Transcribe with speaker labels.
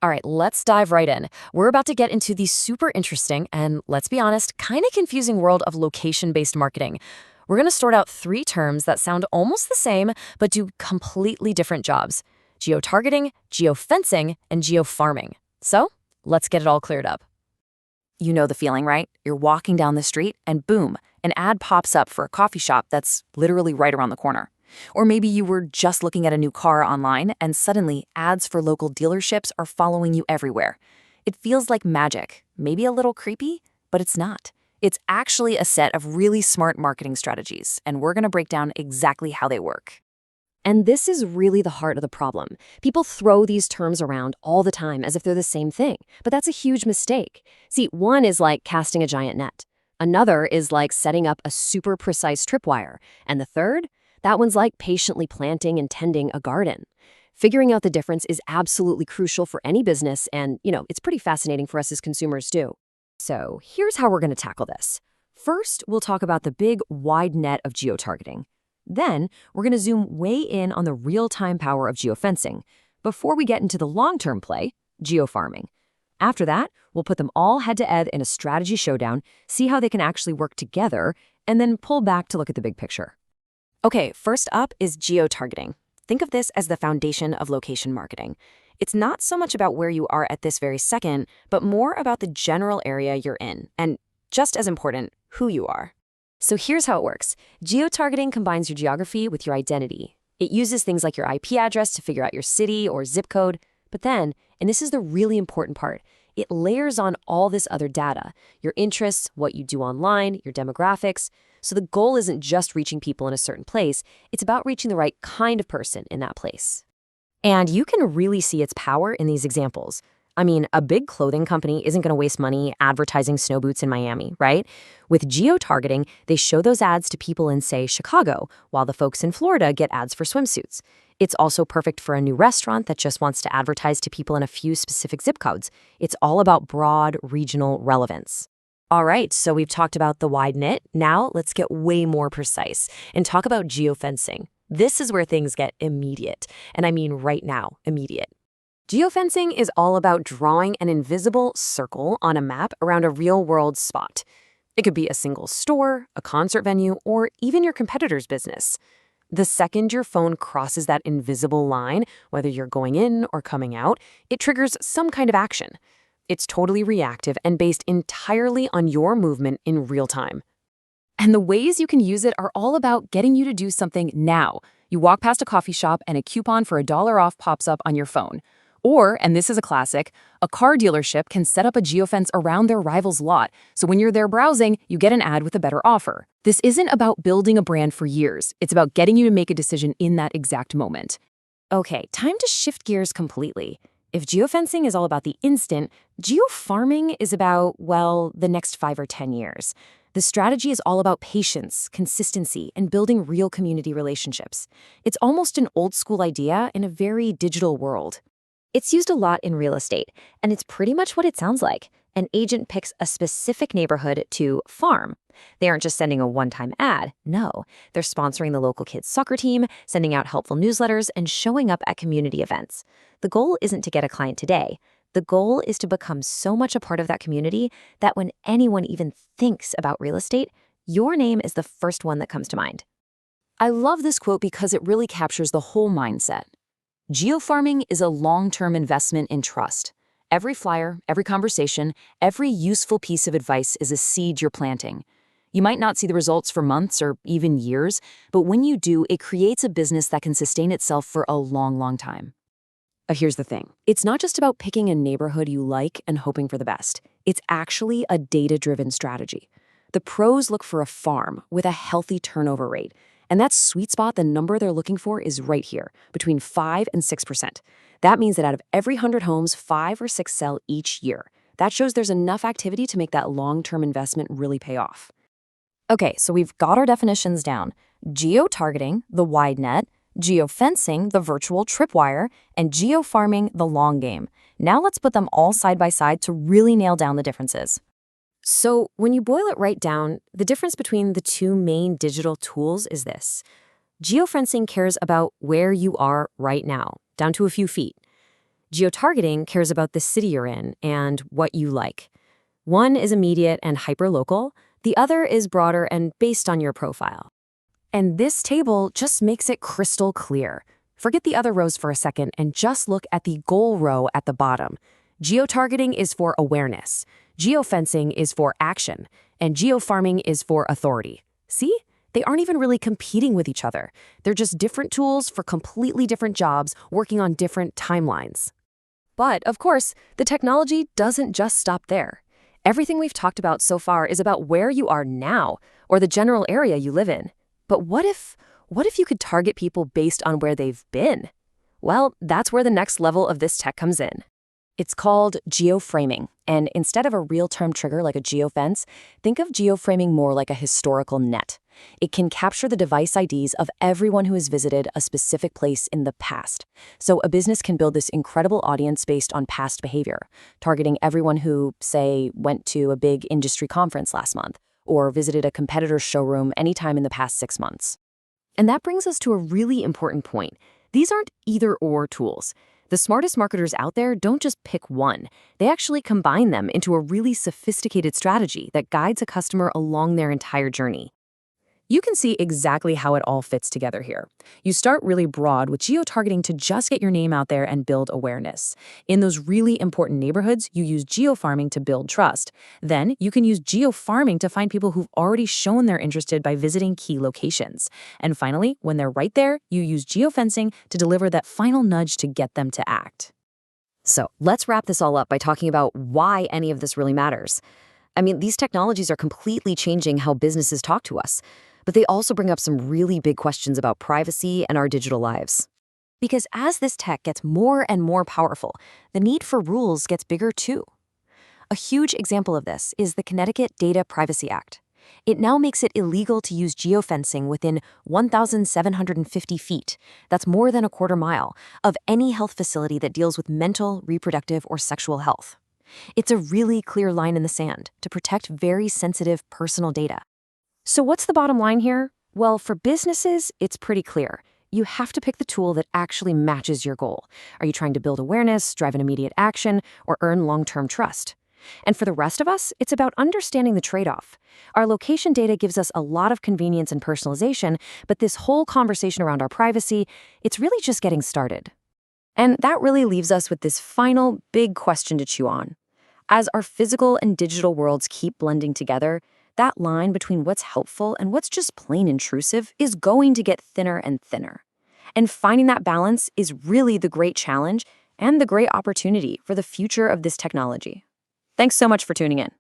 Speaker 1: All right, let's dive right in. We're about to get into the super interesting and, let's be honest, kind of confusing world of location-based marketing. We're going to sort out three terms that sound almost the same, but do completely different jobs: geo-targeting, geo-fencing, and geo-farming. So, let's get it all cleared up. You know the feeling, right? You're walking down the street and boom, an ad pops up for a coffee shop that's literally right around the corner. Or maybe you were just looking at a new car online and suddenly ads for local dealerships are following you everywhere. It feels like magic, maybe a little creepy, but it's not. It's actually a set of really smart marketing strategies, and we're going to break down exactly how they work. And this is really the heart of the problem. People throw these terms around all the time as if they're the same thing, but that's a huge mistake. See, one is like casting a giant net. Another is like setting up a super precise tripwire. And the third? That one's like patiently planting and tending a garden. Figuring out the difference is absolutely crucial for any business, and, it's pretty fascinating for us as consumers too. So here's how we're going to tackle this. First, we'll talk about the big, wide net of geotargeting. Then, we're going to zoom way in on the real-time power of geofencing before we get into the long-term play, geo-farming. After that, we'll put them all head-to-head in a strategy showdown, see how they can actually work together, and then pull back to look at the big picture. Okay, first up is geo-targeting. Think of this as the foundation of location marketing. It's not so much about where you are at this very second, but more about the general area you're in, and just as important, who you are. So here's how it works. Geo-targeting combines your geography with your identity. It uses things like your IP address to figure out your city or zip code, but then, and this is the really important part, it layers on all this other data: your interests, what you do online, your demographics. So the goal isn't just reaching people in a certain place, it's about reaching the right kind of person in that place. And you can really see its power in these examples. I mean, a big clothing company isn't going to waste money advertising snow boots in Miami, right? With geo-targeting, they show those ads to people in, say, Chicago, while the folks in Florida get ads for swimsuits. It's also perfect for a new restaurant that just wants to advertise to people in a few specific zip codes. It's all about broad regional relevance. All right, so we've talked about the wide net. Now let's get way more precise and talk about geofencing. This is where things get immediate, and I mean right now, immediate. Geofencing is all about drawing an invisible circle on a map around a real-world spot. It could be a single store, a concert venue, or even your competitor's business. The second your phone crosses that invisible line, whether you're going in or coming out, it triggers some kind of action. It's totally reactive and based entirely on your movement in real time. And the ways you can use it are all about getting you to do something now. You walk past a coffee shop and a coupon for $1 off pops up on your phone. Or, and this is a classic, a car dealership can set up a geofence around their rival's lot, so when you're there browsing, you get an ad with a better offer. This isn't about building a brand for years. It's about getting you to make a decision in that exact moment. Okay, time to shift gears completely. If geofencing is all about the instant, geo-farming is about, well, the next 5 or 10 years. The strategy is all about patience, consistency, and building real community relationships. It's almost an old-school idea in a very digital world. It's used a lot in real estate, and it's pretty much what it sounds like. An agent picks a specific neighborhood to farm. They aren't just sending a one-time ad. No, they're sponsoring the local kids' soccer team, sending out helpful newsletters, and showing up at community events. The goal isn't to get a client today. The goal is to become so much a part of that community that when anyone even thinks about real estate, your name is the first one that comes to mind. I love this quote because it really captures the whole mindset. Geo-farming is a long-term investment in trust. Every flyer, every conversation, every useful piece of advice is a seed you're planting. You might not see the results for months or even years, but when you do, it creates a business that can sustain itself for a long, long time. Here's the thing. It's not just about picking a neighborhood you like and hoping for the best. It's actually a data-driven strategy. The pros look for a farm with a healthy turnover rate. And that sweet spot, the number they're looking for, is right here, between 5 and 6%. That means that out of every 100 homes, 5 or 6 sell each year. That shows there's enough activity to make that long-term investment really pay off. Okay, so we've got our definitions down. Geo-targeting, the wide net, geo-fencing, the virtual tripwire, and geo-farming, the long game. Now let's put them all side by side to really nail down the differences. So when you boil it right down, the difference between the two main digital tools is this. Geo-fencing cares about where you are right now, down to a few feet. Geo-targeting cares about the city you're in and what you like. One is immediate and hyper-local, the other is broader and based on your profile. And this table just makes it crystal clear. Forget the other rows for a second and just look at the goal row at the bottom. Geo-targeting is for awareness, geo-fencing is for action, and geo-farming is for authority. See? They aren't even really competing with each other. They're just different tools for completely different jobs working on different timelines. But, of course, the technology doesn't just stop there. Everything we've talked about so far is about where you are now, or the general area you live in. But what if you could target people based on where they've been? Well, that's where the next level of this tech comes in. It's called geo-framing, and instead of a real-term trigger like a geofence, think of geo-framing more like a historical net. It can capture the device IDs of everyone who has visited a specific place in the past. So a business can build this incredible audience based on past behavior, targeting everyone who, say, went to a big industry conference last month, or visited a competitor's showroom anytime in the past 6 months. And that brings us to a really important point. These aren't either-or tools. The smartest marketers out there don't just pick one. They actually combine them into a really sophisticated strategy that guides a customer along their entire journey. You can see exactly how it all fits together here. You start really broad with geo-targeting to just get your name out there and build awareness. In those really important neighborhoods, you use geo-farming to build trust. Then you can use geo-farming to find people who've already shown they're interested by visiting key locations. And finally, when they're right there, you use geo-fencing to deliver that final nudge to get them to act. So let's wrap this all up by talking about why any of this really matters. I mean, these technologies are completely changing how businesses talk to us. But they also bring up some really big questions about privacy and our digital lives. Because as this tech gets more and more powerful, the need for rules gets bigger too. A huge example of this is the Connecticut Data Privacy Act. It now makes it illegal to use geofencing within 1,750 feet, that's more than a quarter mile, of any health facility that deals with mental, reproductive, or sexual health. It's a really clear line in the sand to protect very sensitive personal data. So what's the bottom line here? Well, for businesses, it's pretty clear. You have to pick the tool that actually matches your goal. Are you trying to build awareness, drive an immediate action, or earn long-term trust? And for the rest of us, it's about understanding the trade-off. Our location data gives us a lot of convenience and personalization, but this whole conversation around our privacy, it's really just getting started. And that really leaves us with this final big question to chew on. As our physical and digital worlds keep blending together, that line between what's helpful and what's just plain intrusive is going to get thinner and thinner. And finding that balance is really the great challenge and the great opportunity for the future of this technology. Thanks so much for tuning in.